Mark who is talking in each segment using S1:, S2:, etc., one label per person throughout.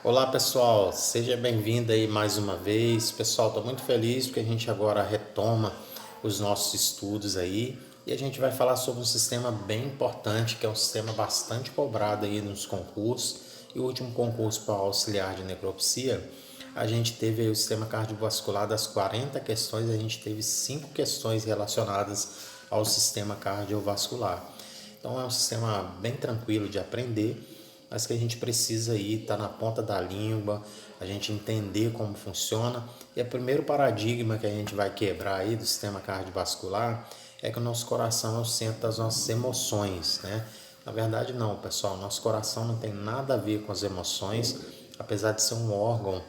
S1: Olá pessoal, seja bem-vindo aí mais uma vez. Pessoal, estou muito feliz porque a gente agora retoma os nossos estudos aí e a gente vai falar sobre um sistema bem importante, que é um sistema bastante cobrado aí nos concursos. E o último concurso para auxiliar de necropsia, a gente teve aí o sistema cardiovascular. Das 40 questões, a gente teve 5 questões relacionadas ao sistema cardiovascular. Então é um sistema bem tranquilo de aprender, mas que a gente precisa aí estar na ponta da língua, a gente entender como funciona. E o primeiro paradigma que a gente vai quebrar aí do sistema cardiovascular é que o nosso coração é o centro das nossas emoções, né? Na verdade não, pessoal, nosso coração não tem nada a ver com as emoções, apesar de ser um órgão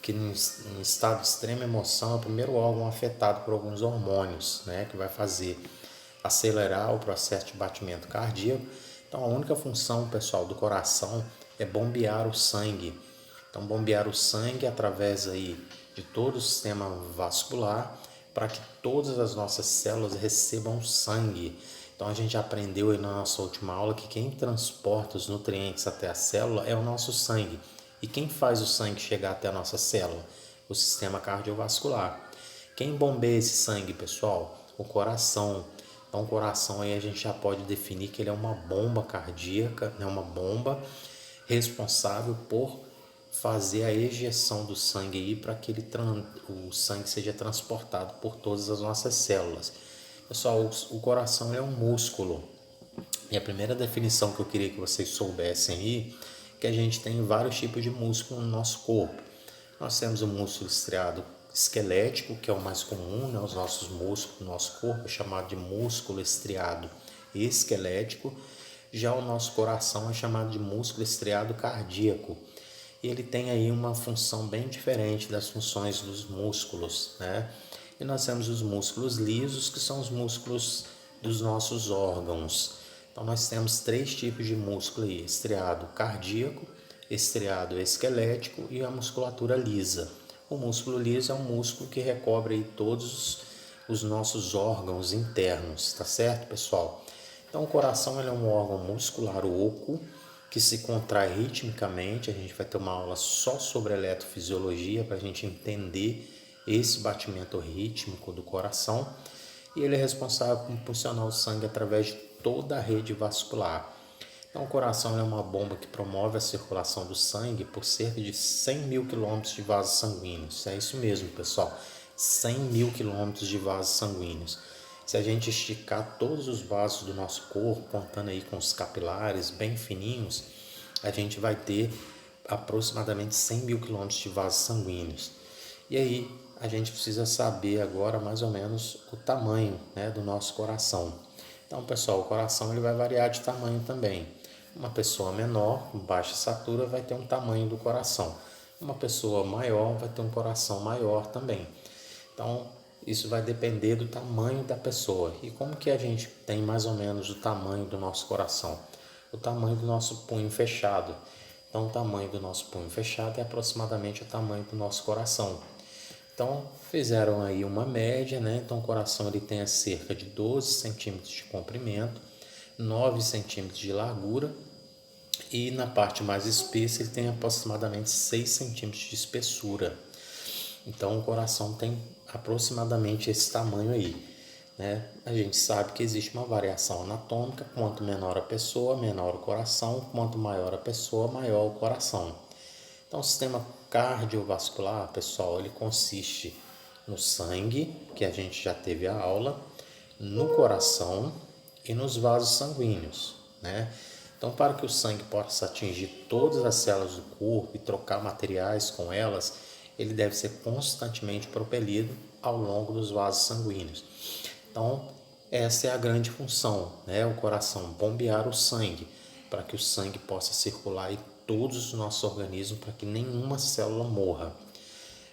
S1: que em estado de extrema emoção é o primeiro órgão afetado por alguns hormônios, né, que vai fazer acelerar o processo de batimento cardíaco. Então a única função, pessoal, do coração é bombear o sangue. Então bombear o sangue através aí de todo o sistema vascular para que todas as nossas células recebam sangue. Então a gente aprendeu aí na nossa última aula que quem transporta os nutrientes até a célula é o nosso sangue. E quem faz o sangue chegar até a nossa célula? O sistema cardiovascular. Quem bombeia esse sangue, pessoal? O coração. Então, o coração aí a gente já pode definir que ele é uma bomba cardíaca, né? Uma bomba responsável por fazer a ejeção do sangue aí para que o sangue seja transportado por todas as nossas células. Pessoal, o coração é um músculo. E a primeira definição que eu queria que vocês soubessem aí, que a gente tem vários tipos de músculo no nosso corpo. Nós temos o músculo estriado esquelético, que é o mais comum, né? Os nossos músculos do nosso corpo é chamado de músculo estriado esquelético. Já o nosso coração é chamado de músculo estriado cardíaco. E ele tem aí uma função bem diferente das funções dos músculos, né? E nós temos os músculos lisos, que são os músculos dos nossos órgãos. Então nós temos três tipos de músculo aí: estriado cardíaco, estriado esquelético e a musculatura lisa. O músculo liso é um músculo que recobre aí todos os nossos órgãos internos, tá certo, pessoal? Então o coração ele é um órgão muscular oco que se contrai ritmicamente. A gente vai ter uma aula só sobre eletrofisiologia para a gente entender esse batimento rítmico do coração, e ele é responsável por impulsionar o sangue através de toda a rede vascular. Então, o coração é uma bomba que promove a circulação do sangue por cerca de 100 mil quilômetros de vasos sanguíneos. É isso mesmo, pessoal, 100 mil quilômetros de vasos sanguíneos. Se a gente esticar todos os vasos do nosso corpo, contando aí com os capilares bem fininhos, a gente vai ter aproximadamente 100 mil quilômetros de vasos sanguíneos. E aí a gente precisa saber agora mais ou menos o tamanho, né, do nosso coração. Então, pessoal, o coração ele vai variar de tamanho também. Uma pessoa menor, com baixa estatura, vai ter um tamanho do coração. Uma pessoa maior vai ter um coração maior também. Então, isso vai depender do tamanho da pessoa. E como que a gente tem mais ou menos o tamanho do nosso coração? O tamanho do nosso punho fechado. Então, o tamanho do nosso punho fechado é aproximadamente o tamanho do nosso coração. Então, fizeram aí uma média, né? Então, o coração ele tem cerca de 12 centímetros de comprimento, 9 centímetros de largura, e na parte mais espessa ele tem aproximadamente 6 centímetros de espessura. Então, o coração tem aproximadamente esse tamanho aí, né? A gente sabe que existe uma variação anatômica: quanto menor a pessoa, menor o coração; quanto maior a pessoa, maior o coração. Então, o sistema cardiovascular, pessoal, ele consiste no sangue, que a gente já teve a aula, no coração e nos vasos sanguíneos, né? Então, para que o sangue possa atingir todas as células do corpo e trocar materiais com elas, ele deve ser constantemente propelido ao longo dos vasos sanguíneos. Então, essa é a grande função, né? O coração bombear o sangue para que o sangue possa circular em todos os nossos organismos, para que nenhuma célula morra.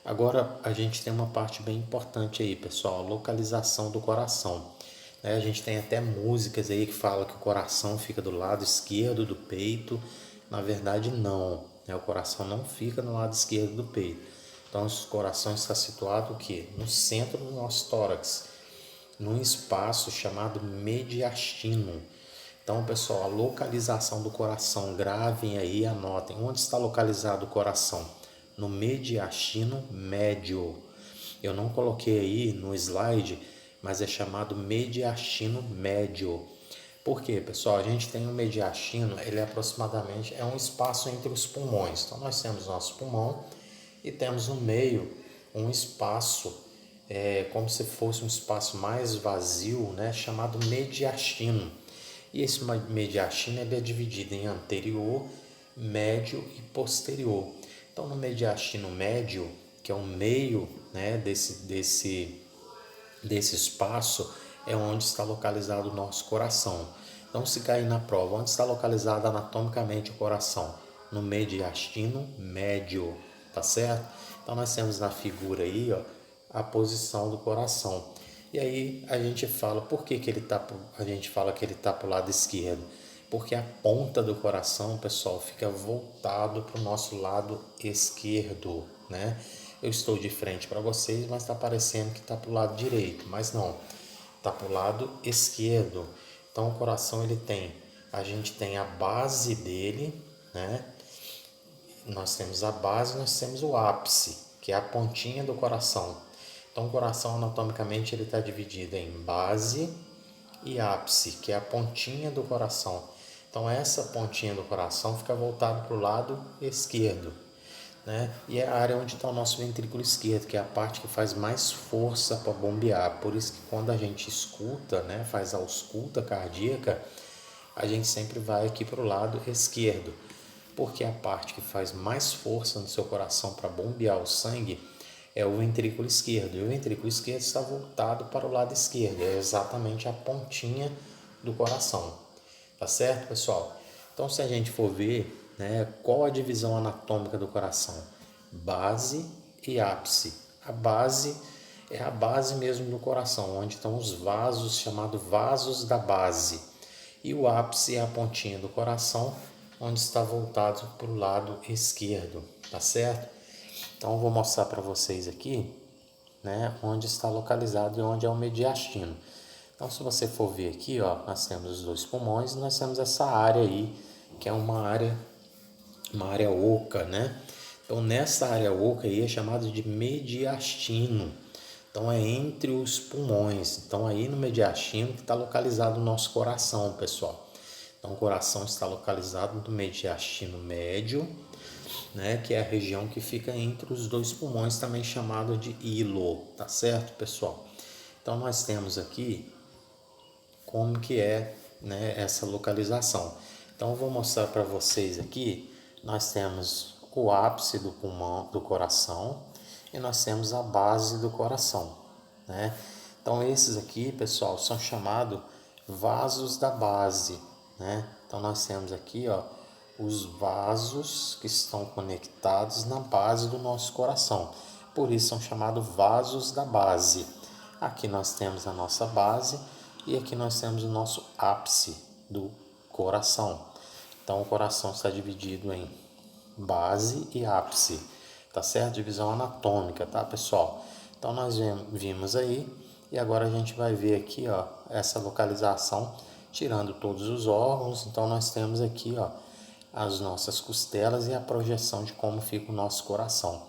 S1: Agora, a gente tem uma parte bem importante aí, pessoal: a localização do coração. A gente tem até músicas aí que falam que o coração fica do lado esquerdo do peito. Na verdade, não, né? O coração não fica no lado esquerdo do peito. Então, o coração está situado o quê? No centro do nosso tórax, num espaço chamado mediastino. Então, pessoal, a localização do coração, gravem aí, anotem. Onde está localizado o coração? No mediastino médio. Eu não coloquei aí no slide, mas é chamado mediastino médio. Por quê, pessoal? A gente tem um mediastino, ele é aproximadamente um espaço entre os pulmões. Então, nós temos nosso pulmão e temos no meio um espaço, como se fosse um espaço mais vazio, né, chamado mediastino. E esse mediastino ele é dividido em anterior, médio e posterior. Então, no mediastino médio, que é o meio, né, desse espaço, é onde está localizado o nosso coração. Então, se cair na prova, onde está localizado anatomicamente o coração? No mediastino médio, tá certo? Então, nós temos na figura aí, ó, a posição do coração. E aí a gente fala, por que a gente fala que ele está para o lado esquerdo? Porque a ponta do coração, pessoal, fica voltado para o nosso lado esquerdo, né? Eu estou de frente para vocês, mas está parecendo que está para o lado direito, mas não, está para o lado esquerdo. Então o coração a gente tem a base dele, né? Nós temos a base, nós temos o ápice, que é a pontinha do coração. Então o coração anatomicamente ele está dividido em base e ápice, que é a pontinha do coração. Então essa pontinha do coração fica voltada para o lado esquerdo, né? E é a área onde está o nosso ventrículo esquerdo, que é a parte que faz mais força para bombear. Por isso que quando a gente escuta, né, faz a ausculta cardíaca, a gente sempre vai aqui para o lado esquerdo, porque a parte que faz mais força no seu coração para bombear o sangue é o ventrículo esquerdo. E o ventrículo esquerdo está voltado para o lado esquerdo, é exatamente a pontinha do coração. Tá certo, pessoal? Então, se a gente for ver, né, qual a divisão anatômica do coração? Base e ápice. A base é a base mesmo do coração, onde estão os vasos, chamados vasos da base. E o ápice é a pontinha do coração, onde está voltado para o lado esquerdo, tá certo? Então, eu vou mostrar para vocês aqui, né, onde está localizado e onde é o mediastino. Então, se você for ver aqui, ó, nós temos os dois pulmões e nós temos essa área aí, que é uma área oca, né? Então, nessa área oca aí é chamado de mediastino. Então, é entre os pulmões. Então, aí no mediastino que está localizado o nosso coração, pessoal. Então, o coração está localizado no mediastino médio, né, que é a região que fica entre os dois pulmões, também chamado de hilo, tá certo, pessoal? Então, nós temos aqui como que é, né, essa localização. Então, eu vou mostrar para vocês aqui, nós temos o ápice do pulmão, do coração, e nós temos a base do coração, né? Então, esses aqui, pessoal, são chamados vasos da base, né? Então, nós temos aqui, ó, os vasos que estão conectados na base do nosso coração. Por isso são chamados vasos da base. Aqui nós temos a nossa base e aqui nós temos o nosso ápice do coração. Então o coração está dividido em base e ápice, tá certo? Divisão anatômica, tá, pessoal? Então nós vimos aí e agora a gente vai ver aqui, ó, essa localização, tirando todos os órgãos. Então nós temos aqui, ó, as nossas costelas e a projeção de como fica o nosso coração.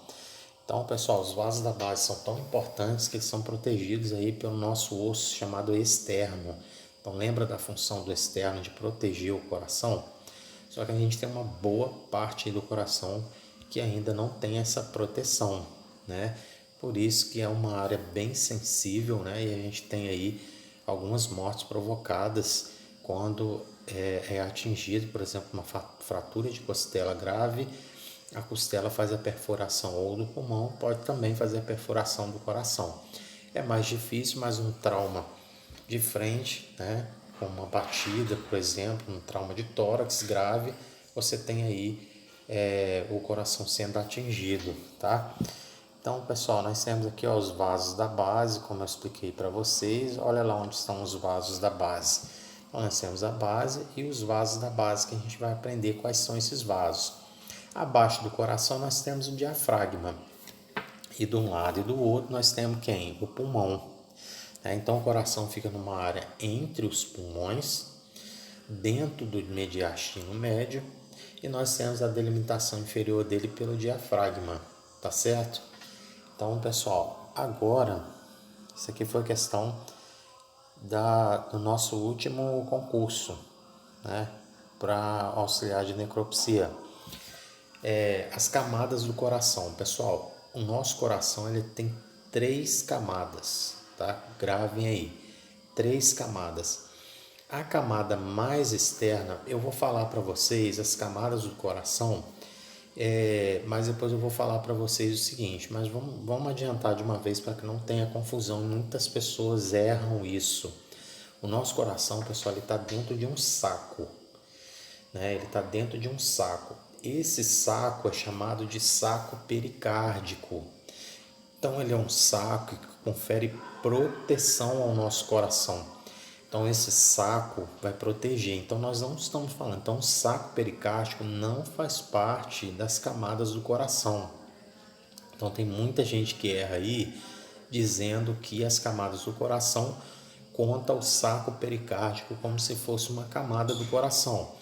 S1: Então, pessoal, os vasos da base são tão importantes que eles são protegidos aí pelo nosso osso chamado externo. Então, lembra da função do externo de proteger o coração? Só que a gente tem uma boa parte do coração que ainda não tem essa proteção, né? Por isso que é uma área bem sensível, né? E a gente tem aí algumas mortes provocadas quando é atingido, por exemplo, uma fratura de costela grave. A costela faz a perfuração ou do pulmão, pode também fazer a perfuração do coração. É mais difícil, mas um trauma de frente, né, como uma batida, por exemplo, um trauma de tórax grave, você tem aí o coração sendo atingido, tá? Então, pessoal, nós temos aqui, ó, os vasos da base, como eu expliquei para vocês. Olha lá onde estão os vasos da base. Então, nós temos a base e os vasos da base, que a gente vai aprender quais são esses vasos. Abaixo do coração nós temos o diafragma e de um lado e do outro nós temos quem? O pulmão. Então o coração fica numa área entre os pulmões, dentro do mediastino médio, e nós temos a delimitação inferior dele pelo diafragma, tá certo? Então, pessoal, agora, isso aqui foi a questão do nosso último concurso, né, para auxiliar de necropsia. As camadas do coração, pessoal, o nosso coração ele tem 3 camadas, tá? Gravem aí, 3 camadas. A camada mais externa, eu vou falar para vocês as camadas do coração, mas depois eu vou falar para vocês o seguinte, mas vamos adiantar de uma vez para que não tenha confusão, muitas pessoas erram isso. O nosso coração, pessoal, ele está dentro de um saco, né? Ele está dentro de um saco. Esse saco é chamado de saco pericárdico. Então ele é um saco que confere proteção ao nosso coração. Então esse saco vai proteger. Então nós não estamos falando. Então o saco pericárdico não faz parte das camadas do coração. Então tem muita gente que erra aí dizendo que as camadas do coração conta o saco pericárdico como se fosse uma camada do coração.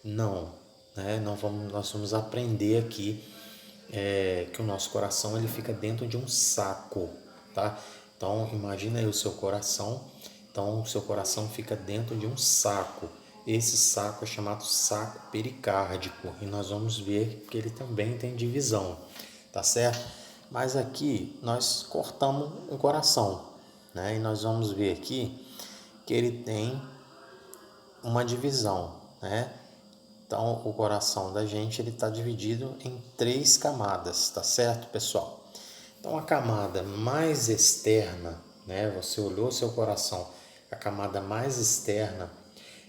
S1: Não, né? Nós vamos aprender aqui que o nosso coração ele fica dentro de um saco, tá? Então imagina aí o seu coração. Então o seu coração fica dentro de um saco. Esse saco é chamado saco pericárdico e nós vamos ver que ele também tem divisão, tá certo? Mas aqui nós cortamos o coração, né? E nós vamos ver aqui que ele tem uma divisão, né? Então o coração da gente ele está dividido em 3 camadas, tá certo, pessoal? Então a camada mais externa, né? Você olhou seu coração, a camada mais externa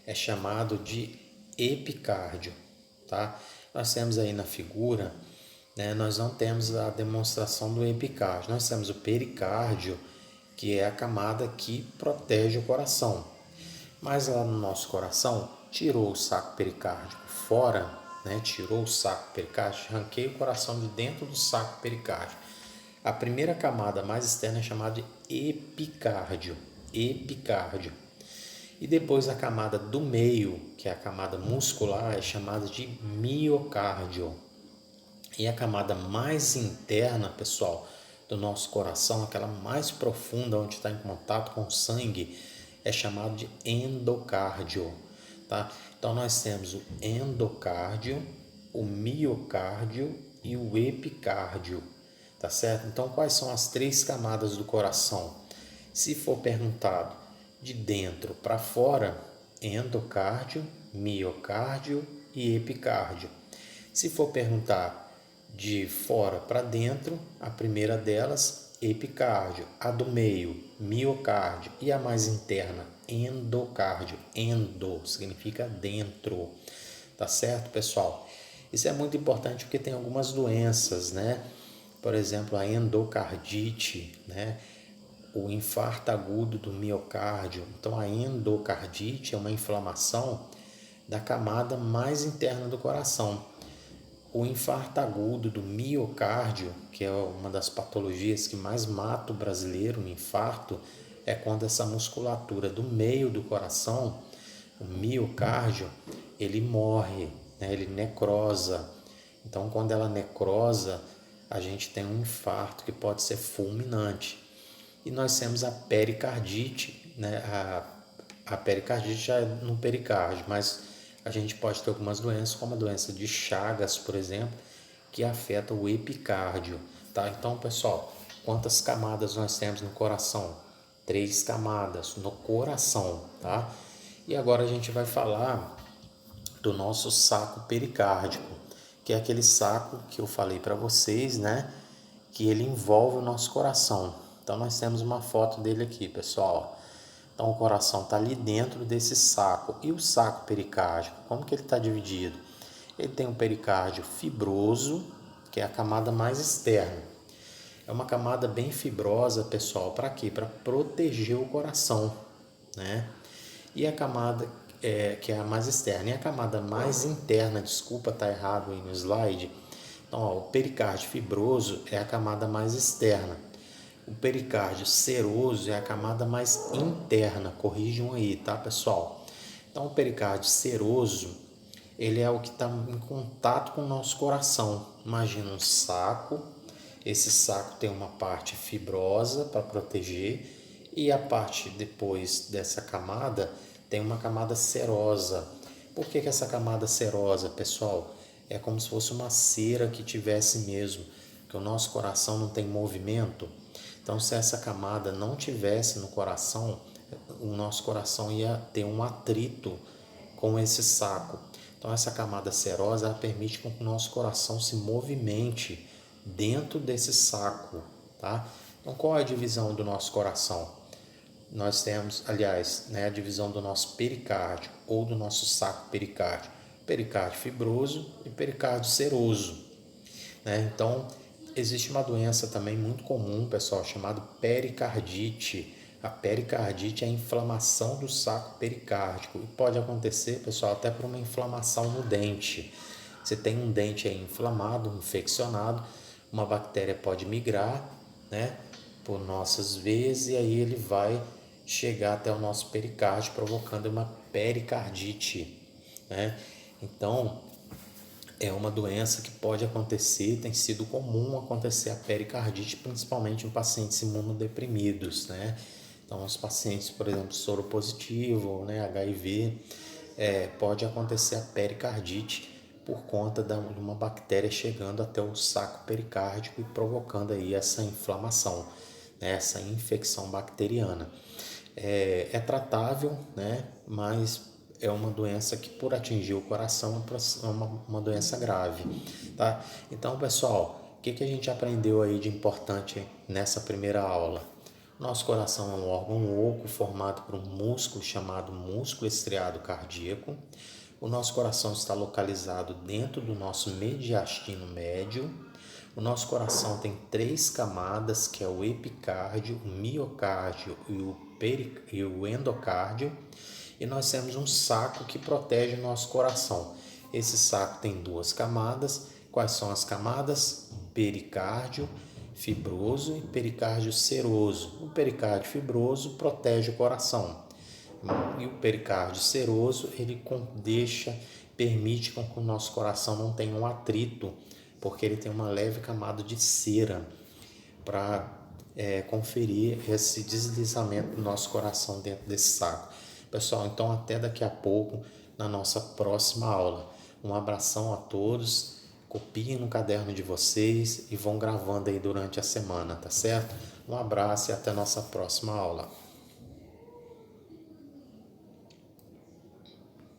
S1: é chamado de epicárdio, tá? Nós temos aí na figura, né? Nós não temos a demonstração do epicárdio, nós temos o pericárdio, que é a camada que protege o coração. Mas lá no nosso coração, tirou o saco pericárdico fora, né? Tirou o saco pericárdico, arranquei o coração de dentro do saco pericárdico. A primeira camada mais externa é chamada de epicárdio. E depois a camada do meio, que é a camada muscular, é chamada de miocárdio. E a camada mais interna, pessoal, do nosso coração, aquela mais profunda, onde está em contato com o sangue, é chamado de endocárdio, tá? Então nós temos o endocárdio, o miocárdio e o epicárdio, tá certo? Então quais são as 3 camadas do coração? Se for perguntado de dentro para fora, endocárdio, miocárdio e epicárdio. Se for perguntar de fora para dentro, a primeira delas, epicárdio, a do meio, miocárdio e a mais interna, endocárdio. Endo significa dentro, tá certo, pessoal? Isso é muito importante porque tem algumas doenças, né? Por exemplo, a endocardite, né? O infarto agudo do miocárdio. Então a endocardite é uma inflamação da camada mais interna do coração. O infarto agudo do miocárdio, que é uma das patologias que mais mata o brasileiro, o infarto, é quando essa musculatura do meio do coração, o miocárdio, ele morre, né? Ele necrosa. Então, quando ela necrosa, a gente tem um infarto que pode ser fulminante. E nós temos a pericardite, né? A pericardite já é no pericárdio, mas a gente pode ter algumas doenças, como a doença de Chagas, por exemplo, que afeta o epicárdio, tá? Então, pessoal, quantas camadas nós temos no coração? 3 camadas no coração, tá? E agora a gente vai falar do nosso saco pericárdico, que é aquele saco que eu falei para vocês, né? Que ele envolve o nosso coração. Então, nós temos uma foto dele aqui, pessoal. Então, o coração está ali dentro desse saco. E o saco pericárdico, como que ele está dividido? Ele tem um pericárdio fibroso, que é a camada mais externa. É uma camada bem fibrosa, pessoal, para quê? Para proteger o coração, né? E a camada que é a mais externa. E a camada mais interna, desculpa, tá errado aí no slide. Então, ó, o pericárdio fibroso é a camada mais externa. O pericárdio seroso é a camada mais interna, corrijam aí, tá, pessoal? Então, o pericárdio seroso, ele é o que está em contato com o nosso coração. Imagina um saco, esse saco tem uma parte fibrosa para proteger e a parte depois dessa camada tem uma camada serosa. Por que essa camada serosa, pessoal? É como se fosse uma cera que tivesse mesmo, que o nosso coração não tem movimento. Então, se essa camada não tivesse no coração, o nosso coração ia ter um atrito com esse saco. Então, essa camada serosa ela permite que o nosso coração se movimente dentro desse saco, tá? Então, qual é a divisão do nosso coração? Nós temos, aliás, a divisão do nosso pericárdio ou do nosso saco pericárdio. Pericárdio fibroso e pericárdio seroso, Então, existe uma doença também muito comum, pessoal, chamada pericardite. A pericardite é a inflamação do saco pericárdico e pode acontecer, pessoal, até por uma inflamação no dente. Você tem um dente aí inflamado, infeccionado, uma bactéria pode migrar, por nossas veias e aí ele vai chegar até o nosso pericárdio, provocando uma pericardite, Então, é uma doença que pode acontecer, tem sido comum acontecer a pericardite, principalmente em pacientes imunodeprimidos, Então, os pacientes, por exemplo, soropositivo, HIV, pode acontecer a pericardite por conta de uma bactéria chegando até o saco pericárdico e provocando aí essa inflamação, essa infecção bacteriana. É tratável, mas é uma doença que por atingir o coração é uma doença grave, tá? Então, pessoal, o que a gente aprendeu aí de importante nessa primeira aula? Nosso coração é um órgão oco formado por um músculo chamado músculo estriado cardíaco. O nosso coração está localizado dentro do nosso mediastino médio. O nosso coração tem 3 camadas, que é o epicárdio, o miocárdio e o endocárdio. E nós temos um saco que protege o nosso coração. Esse saco tem 2 camadas. Quais são as camadas? Pericárdio fibroso e pericárdio seroso. O pericárdio fibroso protege o coração e o pericárdio seroso ele permite que o nosso coração não tenha um atrito, porque ele tem uma leve camada de cera para conferir esse deslizamento do nosso coração dentro desse saco. Pessoal, então até daqui a pouco na nossa próxima aula. Um abração a todos, copiem no caderno de vocês e vão gravando aí durante a semana, tá certo? Um abraço e até a nossa próxima aula.